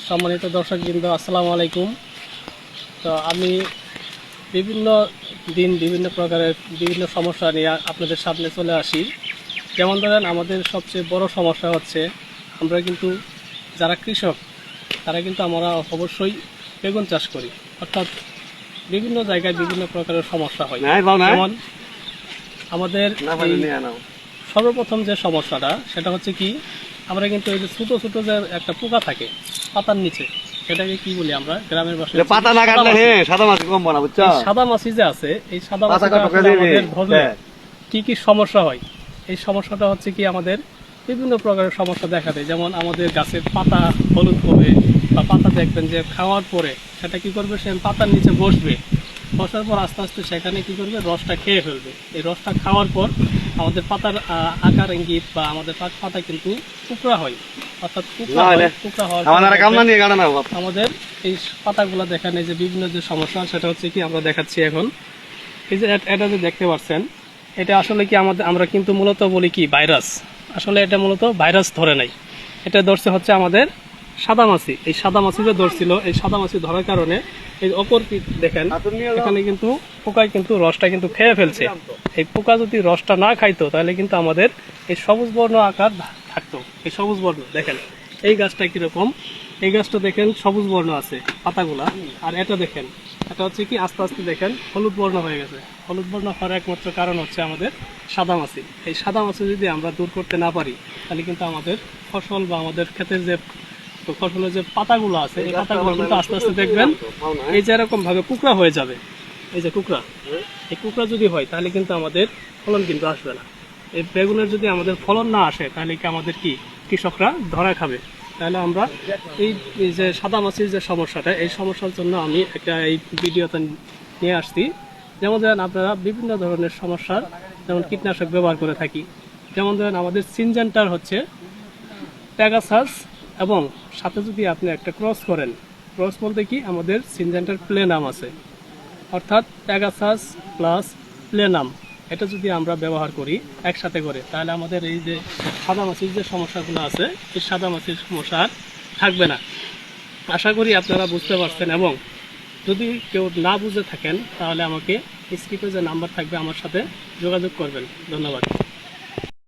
সম্মানিত দর্শকবৃন্দ, আসসালামু আলাইকুম। তো আমি বিভিন্ন দিন বিভিন্ন প্রকারের বিভিন্ন সমস্যা নিয়ে আপনাদের সামনে চলে আসি। যেমন ধরেন, আমাদের সবচেয়ে বড় সমস্যা হচ্ছে আমরা কিন্তু যারা কৃষক তারা কিন্তু আমরা অবশ্যই বেগুন চাষ করি, অর্থাৎ বিভিন্ন জায়গায় বিভিন্ন প্রকারের সমস্যা হয়। যেমন আমাদের সর্বপ্রথম যে সমস্যাটা সেটা হচ্ছে কি, আমরা কিন্তু এই যে ছোটো ছোটো যে একটা পোকা থাকে পাতার নিচে, সেটাকে কি বলি আমরা গ্রামের ভাষায় পাতা না কাটলে সাদা মাছি কম বানা, বুঝছো? সাদা মাছি যে আছে, এই সাদা মাছিটা আমাদের ধরলে কি কি সমস্যা হয়। এই সমস্যাটা হচ্ছে কি, আমাদের বিভিন্ন প্রকারের সমস্যা দেখা দেয়। যেমন আমাদের গাছের পাতা হলুদ হবে, বা পাতা দেখবেন যে খাওয়ার পরে সেটা কি করবে, সে পাতার নিচে বসবে, বসার পর আস্তে আস্তে সেখানে কি করবে, রসটা খেয়ে ফেলবে। এই রসটা খাওয়ার পর আমাদের পাতার আকার ইঙ্গিত বা আমাদের পাতা কিন্তু টুকরা হয়, অর্থাৎ টুকরা হওয়ার আমাদের এই পাতাগুলো দেখেন, এই যে বিভিন্ন যে সমস্যা, সেটা হচ্ছে কি আমরা দেখাচ্ছি এখন। এই যে এটা যে দেখতে পাচ্ছেন, এটা আসলে কি আমরা কিন্তু মূলত বলি কি ভাইরাস। আসলে এটা মূলত ভাইরাস ধরে নাই, এটা ধরছে হচ্ছে আমাদের সাদা মাছি। এই সাদা মাছি যে ধরছিল, এই সাদা মাছি ধরার কারণে এই অপর দেখেন এখানে কিন্তু পোকায় কিন্তু রসটা কিন্তু খেয়ে ফেলছে। এই পোকা যদি রসটা না খাইতো তাহলে কিন্তু আমাদের এই সবুজ বর্ণ আকার থাকতো। এই সবুজ বর্ণ দেখেন, এই গাছটা কিরকম, এই গাছটা দেখেন সবুজ বর্ণ আছে পাতাগুলা, আর এটা দেখেন এটা হচ্ছে কি আস্তে আস্তে দেখেন হলুদ বর্ণ হয়ে গেছে। হলুদ বর্ণ হওয়ার একমাত্র কারণ হচ্ছে আমাদের সাদা মাছি। এই সাদা মাছি যদি আমরা দূর করতে না পারি, তাহলে কিন্তু আমাদের ফসল বা আমাদের ক্ষেতের যে ফসলের যে পাতাগুলো আছে, এই পাতাগুলো কিন্তু আস্তে আস্তে দেখবেন এই যে এরকম ভাবে কুকড়া হয়ে যাবে। এই যে কুকড়া, এই কুকড়া যদি হয় তাহলে কিন্তু আমাদের ফলন কিন্তু আসবে না। এই বেগুনের যদি আমাদের ফলন না আসে, তাহলে কি আমাদের কি কৃষকরা ধরা খাবে। তাহলে আমরা এই যে সাদা মাছির যে সমস্যাটা, এই সমস্যার জন্য আমি একটা এই ভিডিওতে নিয়ে আসছি। যেমন ধরেন, আপনারা বিভিন্ন ধরনের সমস্যার যেমন কীটনাশক ব্যবহার করে থাকি। যেমন ধরেন, আমাদের সিনজেন্টার হচ্ছে প্যাগাসাস, এবং সাথে যদি আপনি একটা ক্রস করেন, ক্রস বলতে কি আমাদের সিনজেন্টার প্লেনাম আছে, অর্থাৎ প্যাগাসাস প্লাস প্লেনাম, এটা যদি আমরা ব্যবহার করি একসাথে করে, তাহলে আমাদের এই যে সাদা মাছির যে সমস্যাগুলো আছে, এই সাদা মাছির সমস্যা আর থাকবে না। আশা করি আপনারা বুঝতে পারছেন, এবং যদি কেউ না বুঝে থাকেন তাহলে আমাকে স্ক্রিনে যে নাম্বার থাকবে আমার সাথে যোগাযোগ করবেন। ধন্যবাদ।